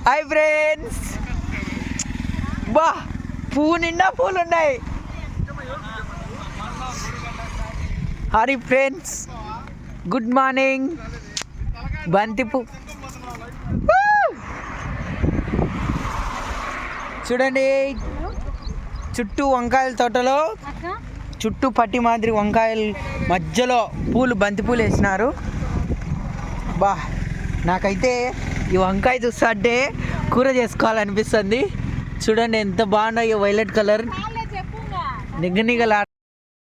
Hi friends, బా పువ్వు నిండా పూలు ఉన్నాయి. Hi friends, good morning. బంతి పువ్వు చూడండి, చుట్టూ వంకాయల తోటలో చుట్టూ పట్టి మాదిరి వంకాయలు మధ్యలో పూలు, బంతి పూలు వేసినారు. బా నాకైతే ఈ వంకాయ చూస్తుంటే కూర చేసుకోవాలనిపిస్తుంది. చూడండి ఎంత బాగున్నాయో, వైలెట్ కలర్ నిగనిగలా.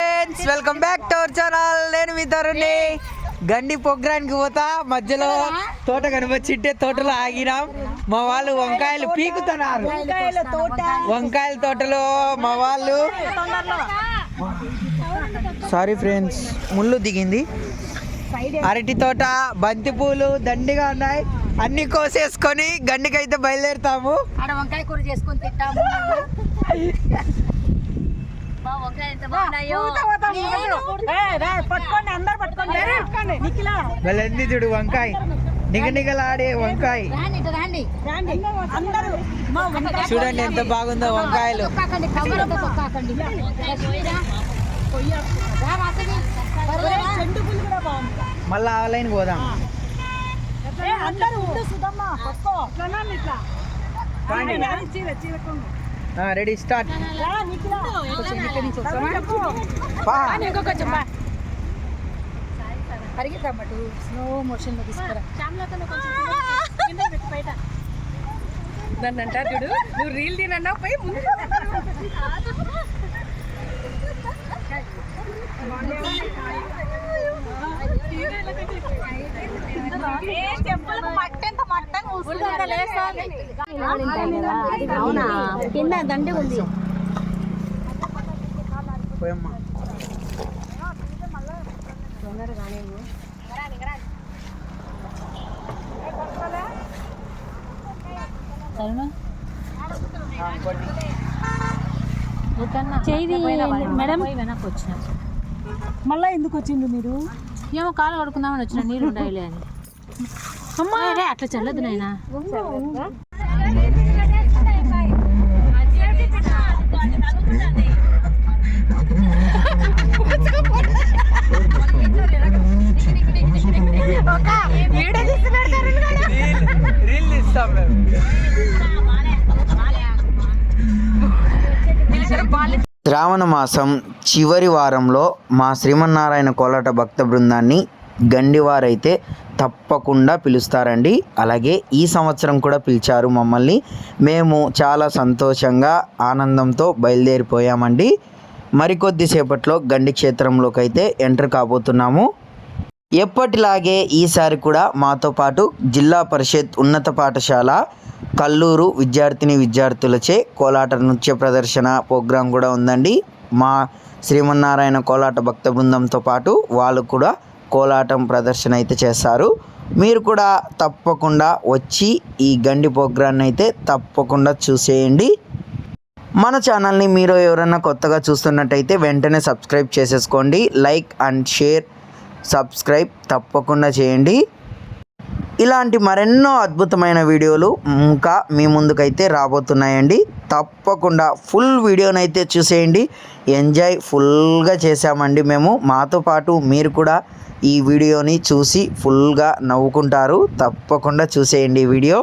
Friends, welcome back to our channel. నేను మీ తరుణ్ని. గండి ప్రోగ్రామ్కి పోతా, మధ్యలో తోట కనిపించింటే తోటలో ఆగినాం. మా వాళ్ళు వంకాయలు పీకుతున్నారు. వంకాయల తోటలో మా వాళ్ళు, సారీ ఫ్రెండ్స్, ముళ్ళు దిగింది. అరటి తోట, బంతి పూలు దండిగా ఉన్నాయి. అన్ని కోసేసుకొని గండికైతే బయలుదేరుతాము. వంకాయ కూర చేసుకొని తింటాము. వెళ్ళండి చూడు, వంకాయ నిగనిగలాడే వంకాయ. చూడండి ఎంత బాగుందో వంకాయలు. మళ్ళా ఆన్లైన్ పోదాం. Ready, start. స్లో మోషన్ లో తీసుకురా. నన్ను అంటారు చూడు, నువ్వు రీల్ తినన్నా పోయి ముందు. అవునా, కింద దండి ఉంది. మేడం వెనక్కి వచ్చిన, మళ్ళీ ఎందుకు వచ్చిండ్రు మీరు? ఏమో కాలు కడుకుందామని వచ్చిన, నీళ్ళు ఉండాలి అని. అమ్మా అట్లా చల్లదు నాయనా. శ్రావణ మాసం చివరి వారంలో మా శ్రీమన్నారాయణ కోలాట భక్త బృందాన్ని గండివారైతే తప్పకుండా పిలుస్తారండి. అలాగే ఈ సంవత్సరం కూడా పిలిచారు మమ్మల్ని. మేము చాలా సంతోషంగా, ఆనందంతో బయలుదేరిపోయామండి. మరికొద్దిసేపట్లో గండి క్షేత్రంలోకి అయితే ఎంటర్ కాబోతున్నాము. ఎప్పటిలాగే ఈసారి కూడా మాతో పాటు జిల్లా పరిషత్ ఉన్నత పాఠశాల కల్లూరు విద్యార్థులచే కోలాట నృత్య ప్రదర్శన ప్రోగ్రాం కూడా ఉందండి. మా శ్రీమన్నారాయణ కోలాట భక్త బృందంతో పాటు వాళ్ళు కూడా కోలాటం ప్రదర్శన అయితే చేస్తారు. మీరు కూడా తప్పకుండా వచ్చి ఈ గండి ప్రోగ్రాన్ని అయితే తప్పకుండా చూసేయండి. మన ఛానల్ని మీరు ఎవరైనా కొత్తగా చూస్తున్నట్టయితే వెంటనే సబ్స్క్రైబ్ చేసేసుకోండి. లైక్ అండ్ షేర్, సబ్స్క్రైబ్ తప్పకుండా చేయండి. ఇలాంటి మరెన్నో అద్భుతమైన వీడియోలు ఇంకా మీ ముందుకైతే రాబోతున్నాయండి. తప్పకుండా ఫుల్ వీడియోనైతే చూసేయండి. ఎంజాయ్ ఫుల్గా చేసామండి మేము. మాతో పాటు మీరు కూడా ఈ వీడియోని చూసి ఫుల్గా నవ్వుకుంటారు. తప్పకుండా చూసేయండి ఈ వీడియో.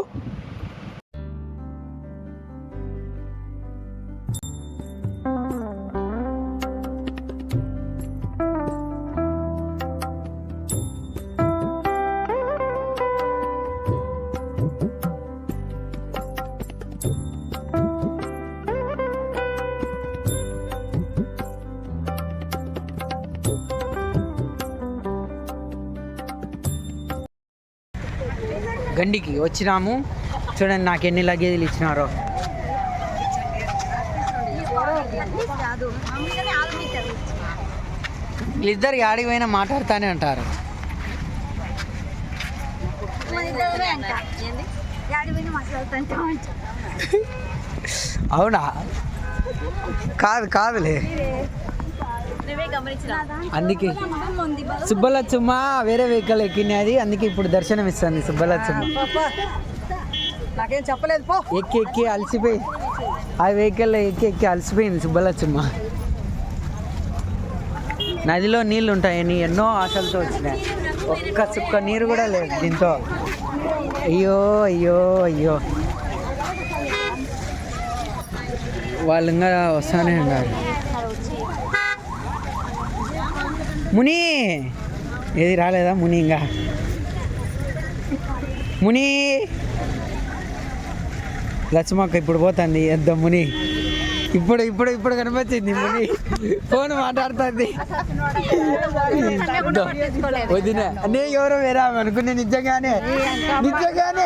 గండికి వచ్చినాము. చూడండి నాకు ఎన్ని లగేజీలు ఇచ్చినారో. వీళ్ళిద్దరు యాడికి పోయినా మాట్లాడుతూనే ఉంటారు. అవునా? కాదులే, అందుకే సుబ్బలచ్చమ్మ వేరే వెహికల్ ఎక్కినది, అందుకే ఇప్పుడు దర్శనం ఇస్తుంది సుబ్బలచ్చమ్మ. నాకేం చెప్పలేదు పో. ఎక్కి ఎక్కి అలసిపోయి ఆ వెహికల్లో ఎక్కి ఎక్కి అలసిపోయింది సుబ్బలచ్చమ్మ. నదిలో నీళ్ళు ఉంటాయని ఎన్నో ఆశలతో వచ్చినాయి, ఒక్క చుక్క నీరు కూడా లేదు దీంతో. అయ్యో అయ్యో అయ్యో, వాళ్ళు ఇంకా వస్తానే ఉన్నారు. ముని ఏది రాలేదా ముని? ఇంకా ముని లక్ష్మక్క ఇప్పుడు పోతుంది ఎద్ద ముని. ఇప్పుడు ఇప్పుడు ఇప్పుడు కనిపించింది ముని, ఫోన్ మాట్లాడుతుంది. వదిన నే ఎవరో వేరామె అనుకున్నా, నిజంగానే నిజంగానే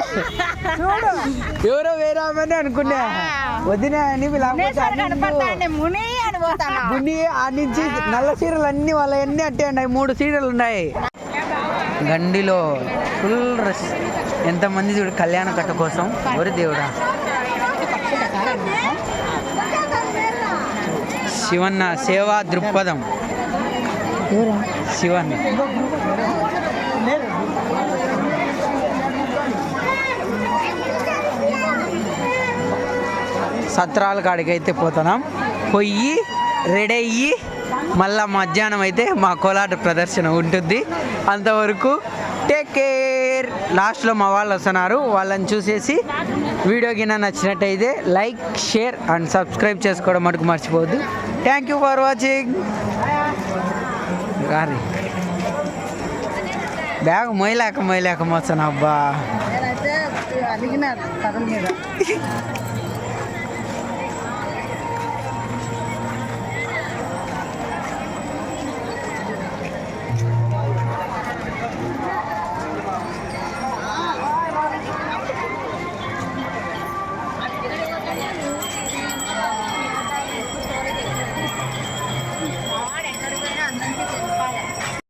ఎవరో వేరామని అనుకున్నా. వదిన అని ముని ఆ నుంచి నల్ల చీరలు అన్ని వాళ్ళ అన్నీ అట్టే ఉన్నాయి. 3 చీరలు ఉన్నాయి. గండిలో ఫుల్ రష్, ఎంతమంది చూడు కళ్యాణ కట్ట కోసం. ఎవరు దేవుడా, శివన్న సేవా దృక్పథం. శివన్న సత్రాల కాడికి అయితే పోతున్నాం. పోయి రెడీ అయ్యి మళ్ళా మధ్యాహ్నం అయితే మా కోలాట ప్రదర్శన ఉంటుంది. అంతవరకు టేక్ కేర్. లాస్ట్లో మా వాళ్ళు వస్తున్నారు, వాళ్ళని చూసేసి వీడియో కింద నచ్చినట్టయితే లైక్, షేర్ అండ్ సబ్స్క్రైబ్ చేసుకోవడం మటుకు మర్చిపోవద్దు. Thank you for watching. గారి బ్యాగ్ మొయ్యలేక మొయ్యలేక మోస్తాను అబ్బా. నేనైతే అడిగినారు కథల మీద.